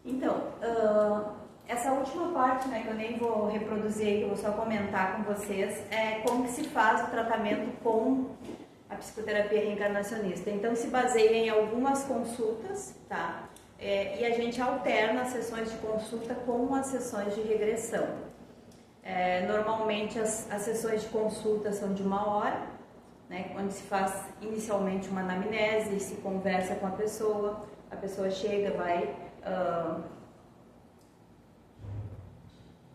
Então, essa última parte, né, que eu nem vou reproduzir aí, que eu vou só comentar com vocês, é como que se faz o tratamento com a psicoterapia reencarnacionista. Então, se baseia em algumas consultas, tá? E a gente alterna as sessões de consulta com as sessões de regressão. Normalmente, as sessões de consulta são de 1 hora, né, onde se faz inicialmente uma anamnese, se conversa com a pessoa chega,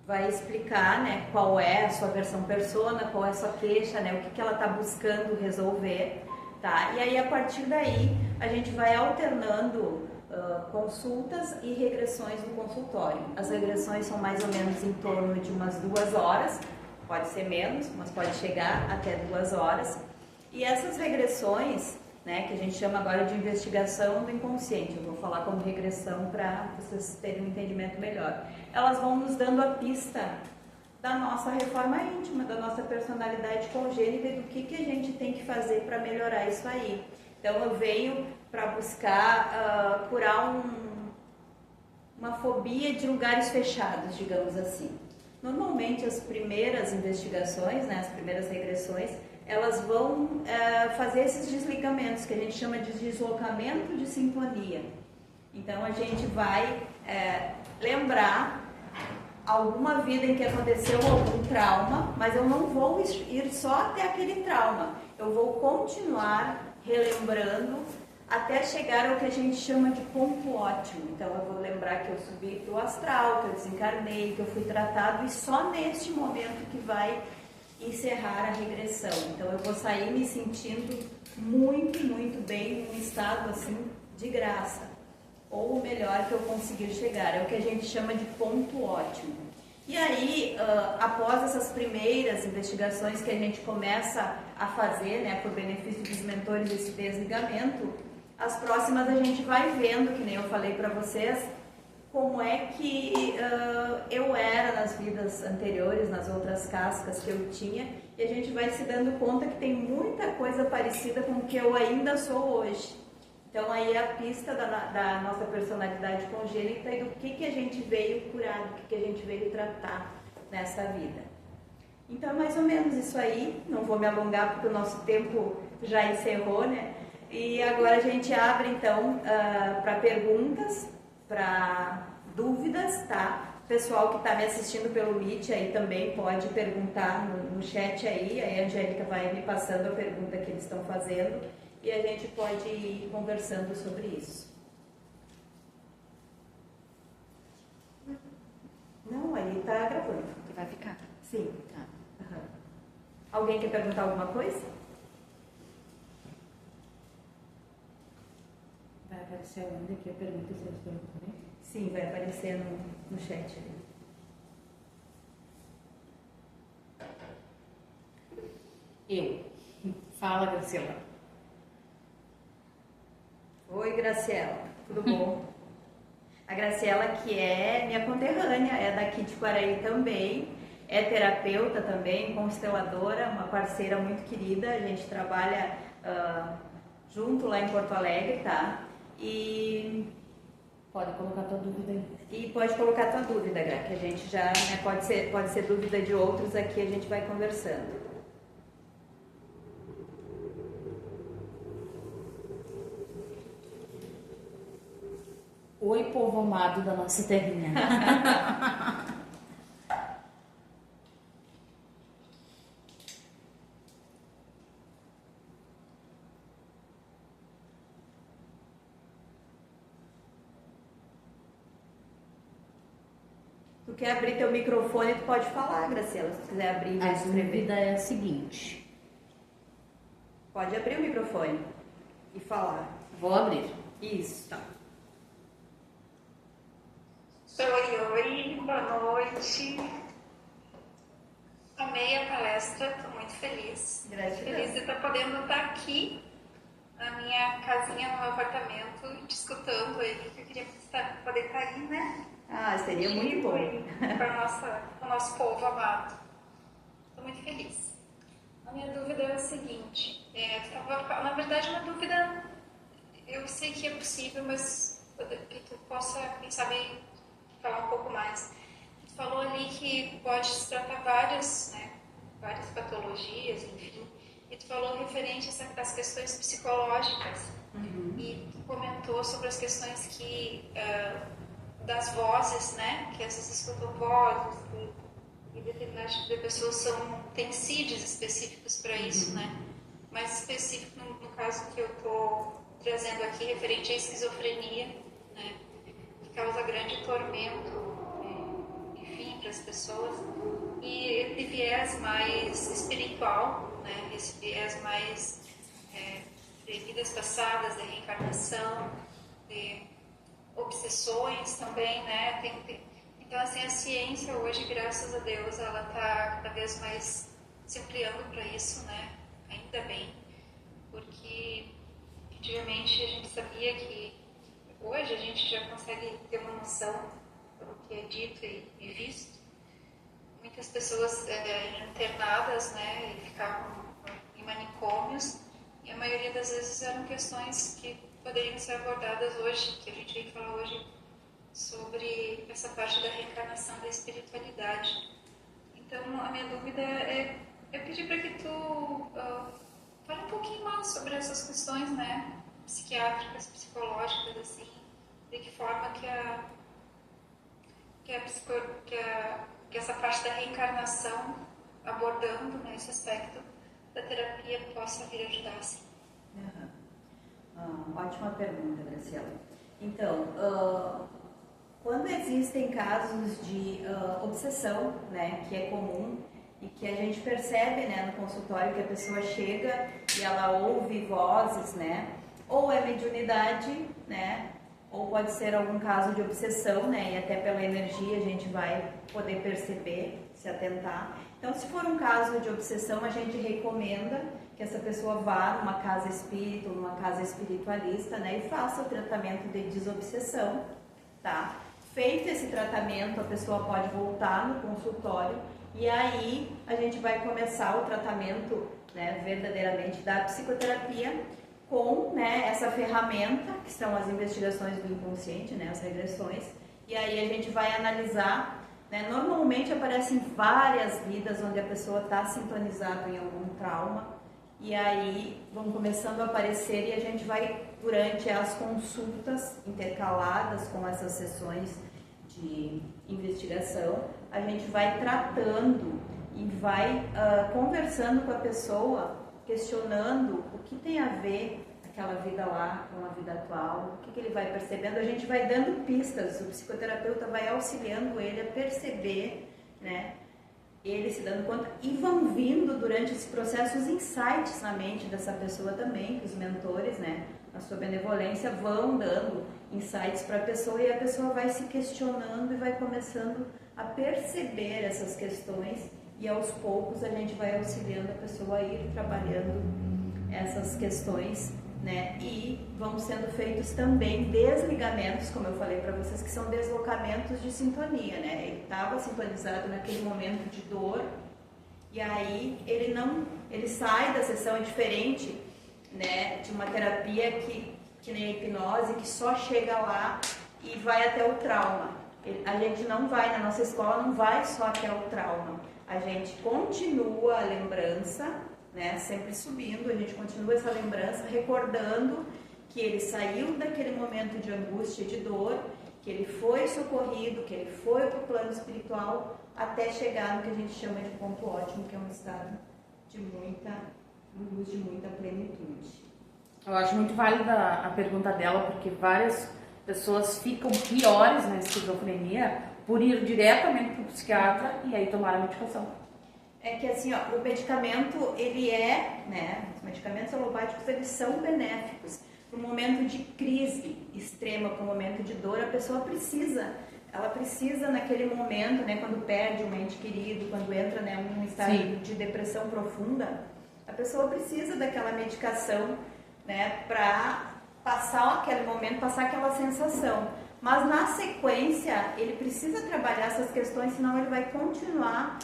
vai explicar, né, qual é a sua versão persona, qual é a sua queixa, né, o que ela está buscando resolver, tá? E aí, a partir daí, a gente vai alternando consultas e regressões no consultório. As regressões são mais ou menos em torno de umas 2 horas, pode ser menos, mas pode chegar até 2 horas. E essas regressões, né, que a gente chama agora de investigação do inconsciente, eu vou falar como regressão para vocês terem um entendimento melhor. Elas vão nos dando a pista da nossa reforma íntima, da nossa personalidade congênita e do que a gente tem que fazer para melhorar isso aí. Então eu venho para buscar curar uma fobia de lugares fechados, digamos assim. Normalmente as primeiras investigações, né, as primeiras regressões, elas vão fazer esses desligamentos, que a gente chama de deslocamento de sintonia. Então a gente vai lembrar alguma vida em que aconteceu algum trauma, mas eu não vou ir só até aquele trauma, eu vou continuar relembrando até chegar ao que a gente chama de ponto ótimo. Então eu vou lembrar que eu subi para o astral, que eu desencarnei, que eu fui tratado, e só neste momento que vai encerrar a regressão. Então eu vou sair me sentindo muito, muito bem, num estado assim de graça, ou o melhor que eu conseguir chegar, é o que a gente chama de ponto ótimo. E aí, após essas primeiras investigações que a gente começa a fazer, né, por benefício dos mentores desse desligamento, as próximas a gente vai vendo, que nem eu falei para vocês, como é que eu era nas vidas anteriores, nas outras cascas que eu tinha, e a gente vai se dando conta que tem muita coisa parecida com o que eu ainda sou hoje. Então aí é a pista da nossa personalidade congênita e do que a gente veio curar, do que a gente veio tratar nessa vida. Então é mais ou menos isso aí, não vou me alongar porque o nosso tempo já encerrou, né? E agora a gente abre então para perguntas, para dúvidas, tá? O pessoal que está me assistindo pelo Meet aí também pode perguntar no chat aí a Angélica vai me passando a pergunta que eles estão fazendo e a gente pode ir conversando sobre isso. Não, aí está gravando. E vai ficar? Sim. Tá. Uhum. Alguém quer perguntar alguma coisa? Vai aparecer onde aqui a pergunta se eles perguntam também? Sim, vai aparecer no chat ali. Fala, Graciela. Oi, Graciela, tudo bom? A Graciela, que é minha conterrânea, é daqui de Quaraí também, é terapeuta também, consteladora, uma parceira muito querida, a gente trabalha junto lá em Porto Alegre, tá? E pode colocar tua dúvida aí. E pode colocar tua dúvida, Gra, que a gente já, né, pode ser dúvida de outros aqui, a gente vai conversando. Oi, povo amado da nossa terrinha. Tu quer abrir teu microfone, tu pode falar, Graciela, se tu quiser abrir e A escrever. dúvida é a seguinte. Pode abrir o microfone e falar. Vou abrir. Isso. Tá. Oi, boa noite. Amei a palestra, estou muito feliz. Gratidão. Feliz de estar podendo estar aqui na minha casinha, no meu apartamento, te escutando aí, que eu queria poder estar aí, né? Ah, seria muito bom. Para o nosso povo amado. Estou muito feliz. A minha dúvida é o seguinte, na verdade uma dúvida, eu sei que é possível, mas que tu possa, quem sabe, falar um pouco mais. Tu falou ali que pode se tratar várias patologias, enfim, e tu falou referente às questões psicológicas. E tu comentou sobre as questões das vozes, né? Que essas escutam vozes, e determinados tipos de pessoas têm CIDs específicos para isso, né? Mais específico no caso que eu estou trazendo aqui, referente à esquizofrenia, né? Que causa grande tormento, enfim, para as pessoas. E de viés mais espiritual, né? Esse viés mais de vidas passadas, de reencarnação, de obsessões também, né? Então, assim, a ciência hoje, graças a Deus, ela está cada vez mais se ampliando para isso, né? Ainda bem, porque antigamente a gente sabia que hoje a gente já consegue ter uma noção do que é dito e visto. Muitas pessoas internadas, né? E ficavam em manicômios, e a maioria das vezes eram questões que poderiam ser abordadas hoje, que a gente vem falar hoje sobre essa parte da reencarnação da espiritualidade. Então, a minha dúvida é pedir para que tu fale um pouquinho mais sobre essas questões, né, psiquiátricas, psicológicas, assim, de que forma que essa parte da reencarnação, abordando, né, esse aspecto da terapia, possa vir ajudar, assim. Ótima pergunta, Graciela. Então, quando existem casos de obsessão, né, que é comum e que a gente percebe, né, no consultório que a pessoa chega e ela ouve vozes, né, ou é mediunidade, né, ou pode ser algum caso de obsessão, né, e até pela energia a gente vai poder perceber, se atentar. Então, se for um caso de obsessão, a gente recomenda que essa pessoa vá numa casa espírita, numa casa espiritualista, né, e faça o tratamento de desobsessão, tá? Feito esse tratamento, a pessoa pode voltar no consultório e aí a gente vai começar o tratamento, né, verdadeiramente da psicoterapia com, né, essa ferramenta, que são as investigações do inconsciente, né, as regressões, e aí a gente vai analisar, né, normalmente aparecem várias vidas onde a pessoa está sintonizada em algum trauma, e aí vão começando a aparecer e a gente vai, durante as consultas intercaladas com essas sessões de investigação, a gente vai tratando e vai conversando com a pessoa, questionando o que tem a ver aquela vida lá com a vida atual, o que ele vai percebendo, a gente vai dando pistas, o psicoterapeuta vai auxiliando ele a perceber, né, ele se dando conta, e vão vindo durante esse processo os insights na mente dessa pessoa também, que os mentores, né, na sua benevolência, vão dando insights para a pessoa e a pessoa vai se questionando e vai começando a perceber essas questões e aos poucos a gente vai auxiliando a pessoa a ir trabalhando essas questões, né, e vão sendo feitos também desligamentos, como eu falei para vocês, que são deslocamentos de sintonia, né, ele estava sintonizado naquele momento de dor e aí ele sai da sessão, é diferente, né, de uma terapia que nem a hipnose, que só chega lá e vai até o trauma. A gente não vai, na nossa escola, não vai só até o trauma, a gente continua a lembrança, né, sempre subindo, a gente continua essa lembrança, recordando que ele saiu daquele momento de angústia, de dor, que ele foi socorrido, que ele foi para o plano espiritual, até chegar no que a gente chama de ponto ótimo, que é um estado de muita luz, de muita plenitude. Eu acho muito válida a pergunta dela, porque várias pessoas ficam piores na esquizofrenia por ir diretamente para o psiquiatra e aí tomar a medicação. É que assim, ó, o medicamento, ele né, os medicamentos alopáticos, eles são benéficos. Para um momento de crise extrema, para um momento de dor, a pessoa ela precisa naquele momento, né, quando perde um ente querido, quando entra, né, num estado de depressão profunda, a pessoa precisa daquela medicação, né, para passar aquele momento, passar aquela sensação. Mas na sequência, ele precisa trabalhar essas questões, senão ele vai continuar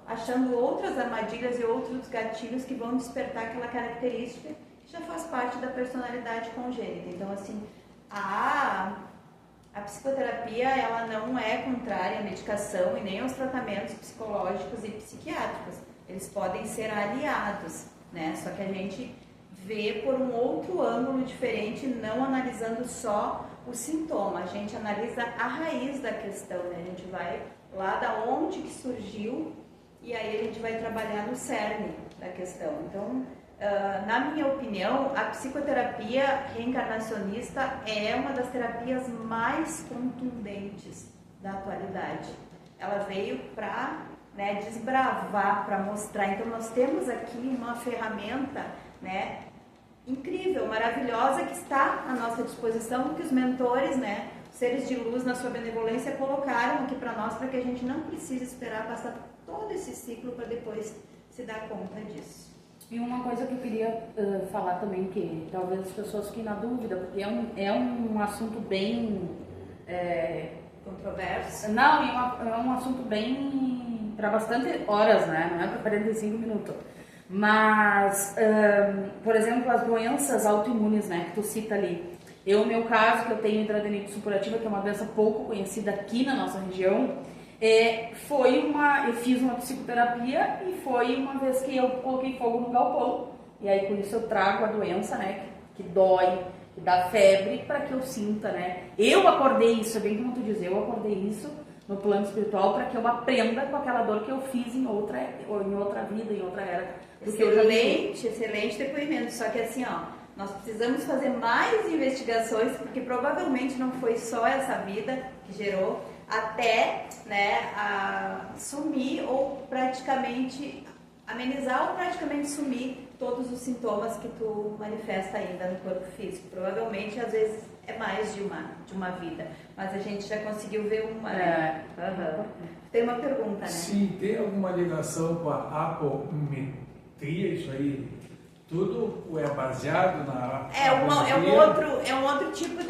achando outras armadilhas e outros gatilhos que vão despertar aquela característica que já faz parte da personalidade congênita. Então, assim, há A psicoterapia, ela não é contrária à medicação e nem aos tratamentos psicológicos e psiquiátricos. Eles podem ser aliados, né? Só que a gente vê por um outro ângulo diferente, não analisando só o sintoma. A gente analisa a raiz da questão, né? A gente vai lá da onde que surgiu e aí a gente vai trabalhar no cerne da questão. Então, na minha opinião, a psicoterapia reencarnacionista é uma das terapias mais contundentes da atualidade. Ela veio para, né, desbravar, para mostrar. Então, nós temos aqui uma ferramenta, né, incrível, maravilhosa, que está à nossa disposição, que os mentores, né, seres de luz na sua benevolência colocaram aqui para nós, para que a gente não precise esperar passar todo esse ciclo para depois se dar conta disso. E uma coisa que eu queria falar também, que talvez as pessoas fiquem na dúvida, porque é um assunto bem... controverso? Não, é um assunto bem... para bastante horas, né? Não é para 45 minutos. Mas, por exemplo, as doenças autoimunes, né, que tu cita ali. No meu caso, que eu tenho hidradenitis supurativa, que é uma doença pouco conhecida aqui na nossa região, eu fiz uma psicoterapia e foi uma vez que eu coloquei fogo no galpão. E aí, com isso, eu trago a doença, né, que dói, que dá febre, para que eu sinta, né. Eu acordei isso, é bem como tu diz, eu acordei isso no plano espiritual para que eu aprenda com aquela dor que eu fiz em outra vida, em outra era. Excelente depoimento. Só que assim, ó, nós precisamos fazer mais investigações, porque provavelmente não foi só essa vida que gerou, até, né, sumir ou praticamente amenizar ou praticamente sumir todos os sintomas que tu manifesta ainda no corpo físico. Provavelmente, às vezes, é mais de uma vida, mas a gente já conseguiu ver uma, né? Tem uma pergunta, né? Sim, tem alguma ligação com a apometria, isso aí? Tudo é baseado na é um outro tipo de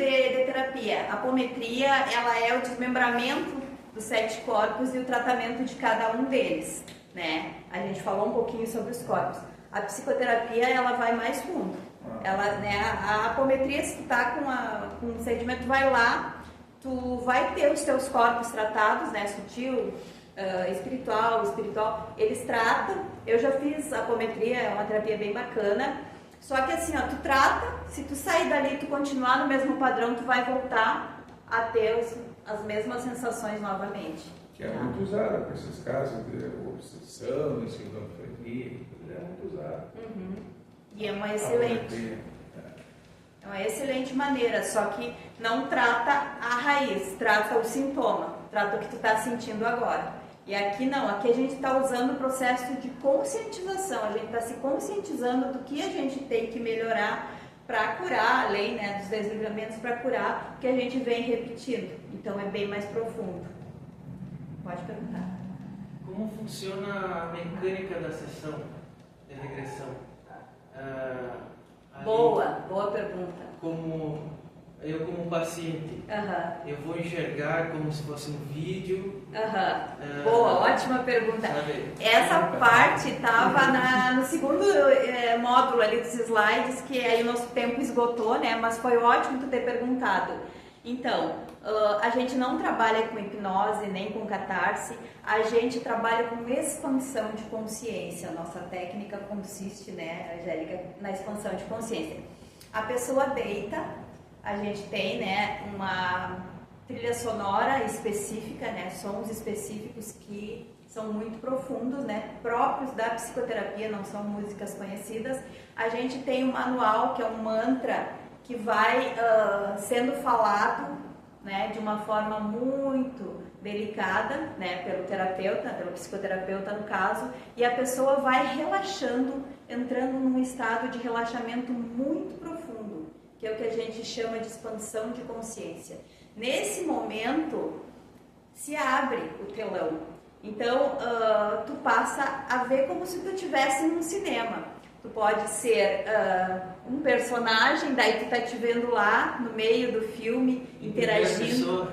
terapia. A apometria, ela é o desmembramento dos 7 corpos e o tratamento de cada um deles, né? A gente falou um pouquinho sobre os corpos. A psicoterapia, ela vai mais fundo. Ela, né, a apometria, se tu tá com um sedimento, tu vai lá, tu vai ter os teus corpos tratados, né? Sutil, espiritual, eles tratam. Eu já fiz apometria, é uma terapia bem bacana. Só que assim, ó, tu trata, se tu sair dali, tu continuar no mesmo padrão, tu vai voltar a ter as mesmas sensações novamente. Que é muito usada para esses casos de obsessão, esquizofrenia, é muito usada. E é uma excelente maneira, só que não trata a raiz, trata o sintoma, trata o que tu está sentindo agora. E aqui não, aqui a gente está usando o processo de conscientização, a gente está se conscientizando do que a gente tem que melhorar para curar, além, né, dos deslivramentos, para curar o que a gente vem repetindo. Então é bem mais profundo. Pode perguntar. Como funciona a mecânica da sessão de regressão? Boa pergunta. Como paciente, eu vou enxergar como se fosse um vídeo. Boa, ótima pergunta. Sabe? Essa parte estava no segundo módulo ali dos slides, que aí o nosso tempo esgotou, né? Mas foi ótimo tu ter perguntado. Então, a gente não trabalha com hipnose nem com catarse, a gente trabalha com expansão de consciência. A nossa técnica consiste, né, Angélica, na expansão de consciência. A pessoa deita, a gente tem, né, uma trilha sonora específica, né, sons específicos que são muito profundos, né, próprios da psicoterapia, não são músicas conhecidas. A gente tem um manual, que é um mantra, que vai sendo falado, né, de uma forma muito delicada, né, pelo terapeuta, pelo psicoterapeuta no caso, e a pessoa vai relaxando, entrando num estado de relaxamento muito profundo, que é o que a gente chama de expansão de consciência. Nesse momento, se abre o telão. Então, tu passa a ver como se tu estivesse num cinema. Tu pode ser um personagem, daí tu tá te vendo lá no meio do filme, interagindo.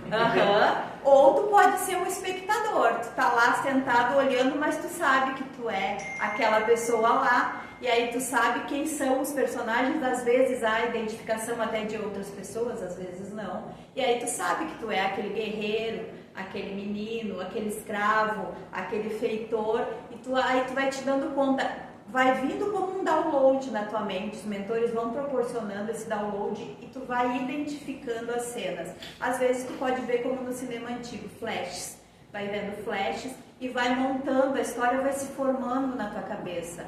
Ou tu pode ser um espectador, tu tá lá sentado olhando, mas tu sabe que tu é aquela pessoa lá e aí tu sabe quem são os personagens, às vezes há identificação até de outras pessoas, às vezes não. E aí tu sabe que tu é aquele guerreiro, aquele menino, aquele escravo, aquele feitor, e aí tu vai te dando conta, vai vindo como um download na tua mente, os mentores vão proporcionando esse download e tu vai identificando as cenas. Às vezes tu pode ver como no cinema antigo, flashes, vai vendo flashes e vai montando, a história vai se formando na tua cabeça,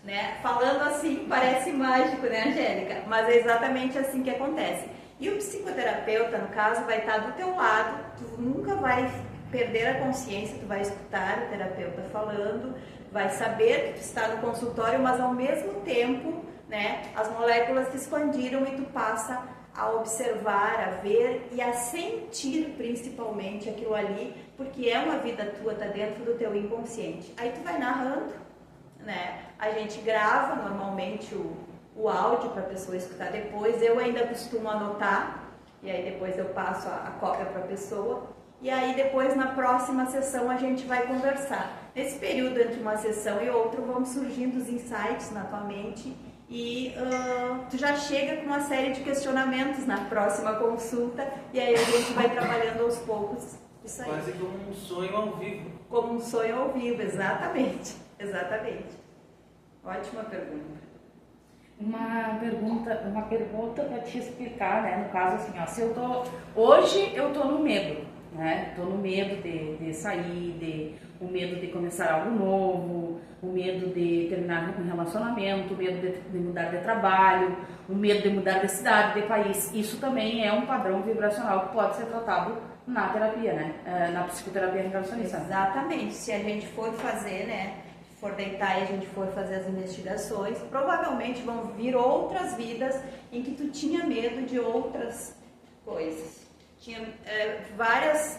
né? Falando assim, parece mágico, né, Angélica? Mas é exatamente assim que acontece. E o psicoterapeuta, no caso, vai estar do teu lado, tu nunca vai perder a consciência, tu vai escutar o terapeuta falando, vai saber que tu está no consultório, mas ao mesmo tempo, né, as moléculas se expandiram e tu passa a observar, a ver e a sentir principalmente aquilo ali, porque é uma vida tua, tá dentro do teu inconsciente. Aí tu vai narrando, né? A gente grava normalmente o áudio para a pessoa escutar depois. Eu ainda costumo anotar e aí depois eu passo a cópia para a pessoa. E aí depois na próxima sessão a gente vai conversar. Nesse período entre uma sessão e outra vão surgindo os insights na tua mente e tu já chega com uma série de questionamentos na próxima consulta e aí a gente vai trabalhando aos poucos isso aí. Quase como um sonho ao vivo. Como um sonho ao vivo, exatamente. Exatamente. Ótima pergunta. Uma pergunta para te explicar, né? No caso assim, ó, se hoje eu tô no medo, né? Tô no medo de sair, o medo de começar algo novo, o medo de terminar um relacionamento, o medo de mudar de trabalho, o medo de mudar de cidade, de país. Isso também é um padrão vibracional que pode ser tratado na terapia, né? Na psicoterapia reencarnacionista. Exatamente. Se a gente for fazer, né? For deitar e a gente for fazer as investigações, provavelmente vão vir outras vidas em que tu tinha medo de outras coisas. Tinha várias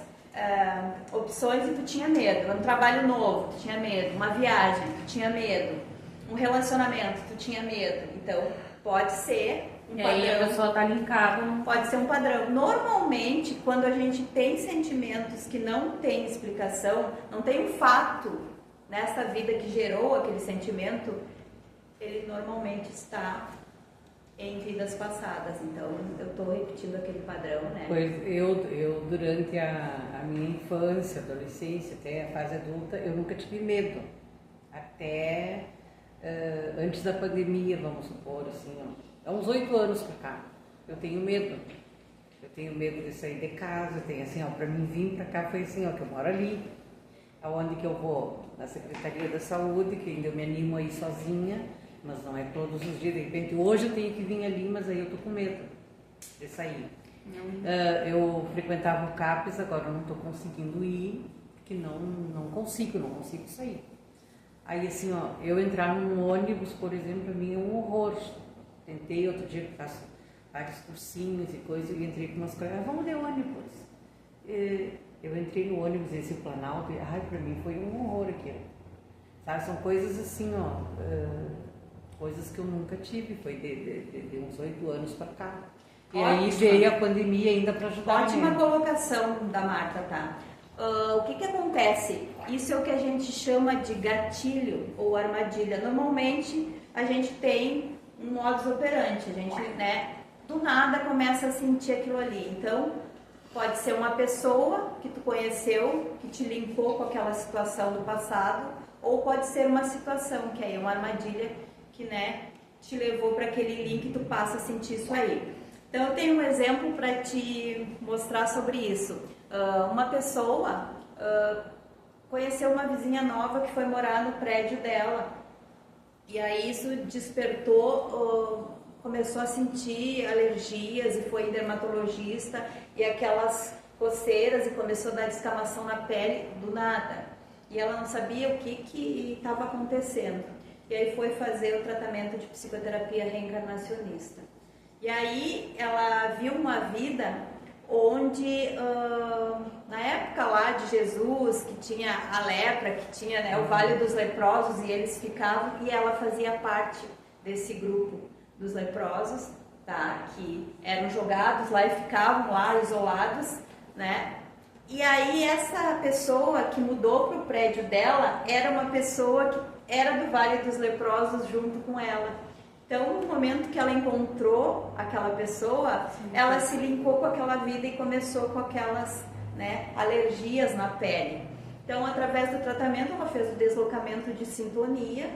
opções e tu tinha medo. Um trabalho novo, tu tinha medo. Uma viagem, tu tinha medo. Um relacionamento, tu tinha medo. Então, pode ser um padrão. E aí a pessoa tá linkada. Pode ser um padrão. Normalmente, quando a gente tem sentimentos que não tem explicação, não tem um fato nessa vida que gerou aquele sentimento, ele normalmente está em vidas passadas. Então, eu estou repetindo aquele padrão, né? Pois eu durante a minha infância, adolescência, até a fase adulta, eu nunca tive medo. Até antes da pandemia, vamos supor, assim, ó, há uns 8 anos pra cá, eu tenho medo. Eu tenho medo de sair de casa, eu tenho assim, ó, pra mim vir pra cá foi assim, ó, que eu moro ali. Aonde que eu vou? Na Secretaria da Saúde, que ainda eu me animo a ir sozinha, mas não é todos os dias. De repente, hoje eu tenho que vir ali, mas aí eu tô com medo de sair. Eu frequentava o CAPES, agora eu não tô conseguindo ir, porque não consigo sair. Aí assim, ó, eu entrar num ônibus, por exemplo, pra mim é um horror. Tentei outro dia, que faço vários cursinhos e coisas, e entrei com umas colegas, vamos de ônibus. Eu entrei no ônibus esse Planalto e, pra mim foi um horror aquilo. Sabe, são coisas assim, ó, coisas que eu nunca tive, foi de uns 8 anos pra cá. E aí veio a pandemia ainda para ajudar. Ótima colocação da Marta, tá? O que acontece? Isso é o que a gente chama de gatilho ou armadilha. Normalmente a gente tem um modus operandi, a gente, né, do nada começa a sentir aquilo ali. Então, pode ser uma pessoa que tu conheceu, que te linkou com aquela situação do passado, ou pode ser uma situação, que aí é uma armadilha que, né, te levou para aquele link e tu passa a sentir isso aí. Então, eu tenho um exemplo para te mostrar sobre isso. Uma pessoa conheceu uma vizinha nova que foi morar no prédio dela. E aí isso despertou... começou a sentir alergias e foi em dermatologista e aquelas coceiras e começou a dar descamação na pele do nada. E ela não sabia o que estava acontecendo. E aí foi fazer o tratamento de psicoterapia reencarnacionista. E aí ela viu uma vida onde, na época lá de Jesus, que tinha a lepra, que tinha, né, o Vale dos Leprosos, e eles ficavam, e ela fazia parte desse grupo dos leprosos, tá? Que eram jogados lá e ficavam lá isolados, né? E aí essa pessoa que mudou para o prédio dela era uma pessoa que era do Vale dos Leprosos junto com ela. Então, no momento que ela encontrou aquela pessoa, ela se linkou com aquela vida e começou com aquelas, né, alergias na pele. Então, através do tratamento, ela fez o deslocamento de sintonia,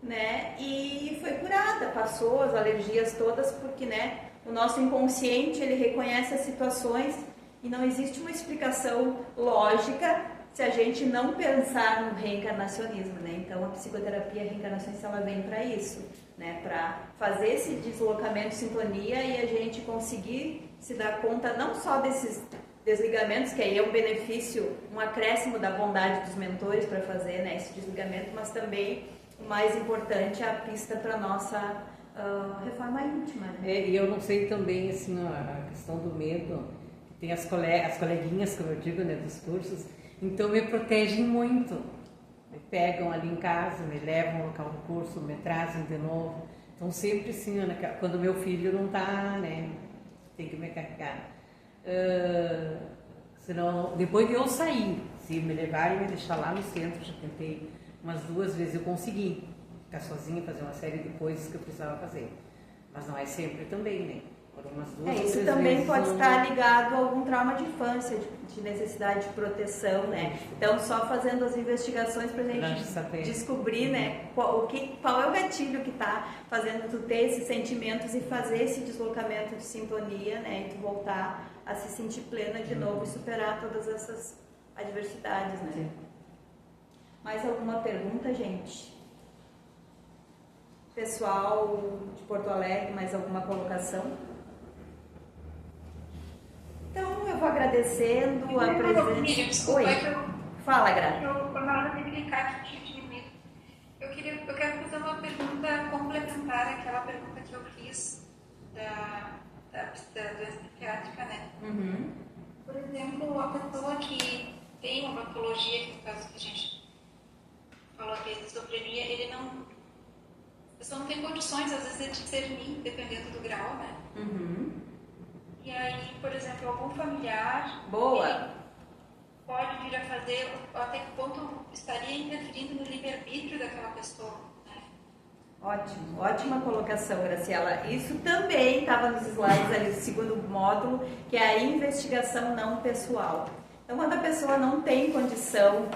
né, e foi curada, passou as alergias todas, porque, né, o nosso inconsciente, ele reconhece as situações e não existe uma explicação lógica se a gente não pensar no reencarnacionismo, né? Então, a psicoterapia reencarnacionista, ela vem para isso, né? Para fazer esse deslocamento de sintonia e a gente conseguir se dar conta não só desses desligamentos, que aí é um benefício, um acréscimo da bondade dos mentores para fazer, né, esse desligamento, mas também o mais importante é a pista para nossa reforma íntima, né? E eu não sei também, assim, a questão do medo, que tem as coleguinhas, como eu digo, né, dos cursos, então me protegem muito. Me pegam ali em casa, me levam ao local do curso, me trazem de novo. Então sempre assim, quando meu filho não está, né, tem que me carregar. Senão, depois de eu sair, se me levarem e me deixar lá no centro, já tentei umas 2 vezes, eu consegui ficar sozinha, fazer uma série de coisas que eu precisava fazer. Mas não é sempre também, né? Por umas 2 ou 3 isso também vezes pode estar ligado a algum trauma de infância, de necessidade de proteção, né? Então, só fazendo as investigações para a gente descobrir, né, qual é o gatilho que está fazendo tu ter esses sentimentos e fazer esse deslocamento de sintonia, né? E tu voltar a se sentir plena de novo e superar todas essas adversidades, né? Sim. Mais alguma pergunta, gente? Pessoal de Porto Alegre, mais alguma colocação? Então, eu vou agradecendo a presença. Desculpa, Oi. Fala, Gra. Na hora de clicar que tinha diminuído. Eu quero fazer uma pergunta complementar àquela pergunta que eu fiz da doença psiquiátrica, né? Uhum. Por exemplo, a pessoa que tem uma patologia, que no caso que a gente falou aqui, de esquizofrenia, a pessoa não tem condições, às vezes, de discernir, dependendo do grau, né? Uhum. E aí, por exemplo, algum familiar pode vir a fazer, até que ponto estaria interferindo no livre-arbítrio daquela pessoa, né? Ótimo, ótima colocação, Graciela. Isso também estava nos slides ali do segundo módulo, que é a investigação não pessoal. Então, quando a pessoa não tem condição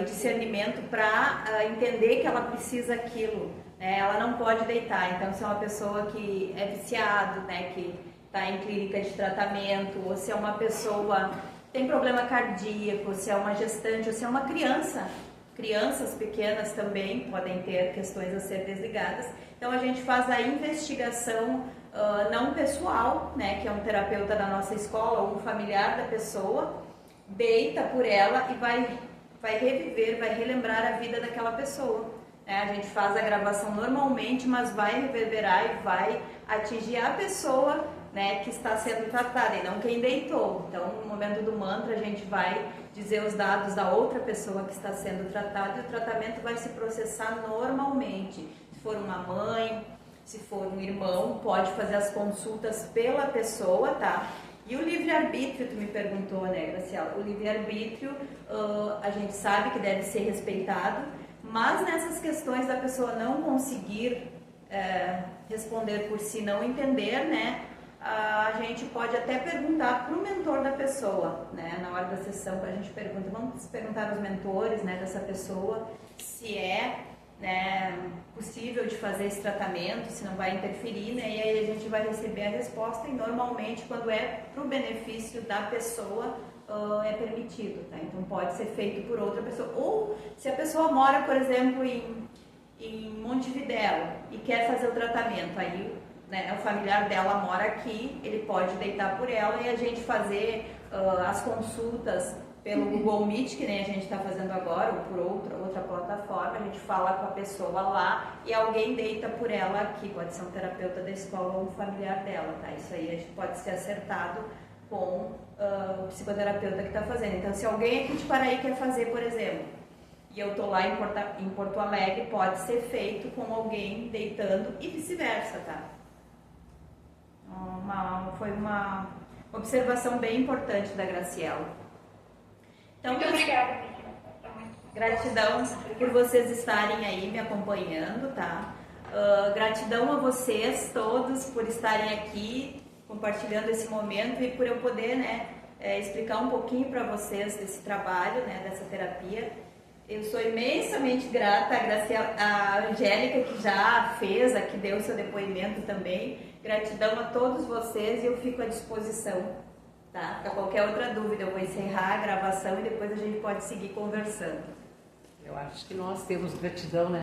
e discernimento para entender que ela precisa aquilo, né, ela não pode deitar. Então, se é uma pessoa que é viciado, né, que está em clínica de tratamento, ou se é uma pessoa que tem problema cardíaco, se é uma gestante, ou se é uma criança. Crianças pequenas também podem ter questões a ser desligadas. Então, a gente faz a investigação não pessoal, né, que é um terapeuta da nossa escola ou um familiar da pessoa, deita por ela e vai reviver, vai relembrar a vida daquela pessoa. A gente faz a gravação normalmente, mas vai reverberar e vai atingir a pessoa, né, que está sendo tratada e não quem deitou. Então, no momento do mantra, a gente vai dizer os dados da outra pessoa que está sendo tratada e o tratamento vai se processar normalmente. Se for uma mãe, se for um irmão, pode fazer as consultas pela pessoa, tá? E o livre-arbítrio, tu me perguntou, né, Graciela? O livre-arbítrio, a gente sabe que deve ser respeitado, mas nessas questões da pessoa não conseguir responder por si, não entender, né, a gente pode até perguntar para o mentor da pessoa, né, na hora da sessão, a gente pergunta, vamos perguntar aos mentores, né, dessa pessoa se é, né, possível de fazer esse tratamento, se não vai interferir, né, e aí a gente vai receber a resposta e normalmente quando é para o benefício da pessoa é permitido, tá? Então pode ser feito por outra pessoa, ou se a pessoa mora, por exemplo, em Montevidéu e quer fazer o tratamento, aí, né, o familiar dela mora aqui, ele pode deitar por ela e a gente fazer as consultas pelo Google Meet, que nem a gente está fazendo agora, ou por outra plataforma, a gente fala com a pessoa lá e alguém deita por ela aqui, pode ser um terapeuta da escola ou um familiar dela, tá? Isso aí a gente pode ser acertado com o psicoterapeuta que está fazendo. Então, se alguém aqui de Paraí quer fazer, por exemplo, e eu estou lá em Porto Alegre, pode ser feito com alguém deitando e vice-versa, tá? Foi uma observação bem importante da Graciela. Então, muito obrigada, Miriam. Gratidão por vocês estarem aí me acompanhando, tá? Gratidão a vocês todos por estarem aqui compartilhando esse momento e por eu poder, né, explicar um pouquinho para vocês desse trabalho, né, dessa terapia. Eu sou imensamente grata à Angélica, que já fez aqui, deu seu depoimento também. Gratidão a todos vocês e eu fico à disposição, tá? Para qualquer outra dúvida, eu vou encerrar a gravação e depois a gente pode seguir conversando. Eu acho que nós temos gratidão, né?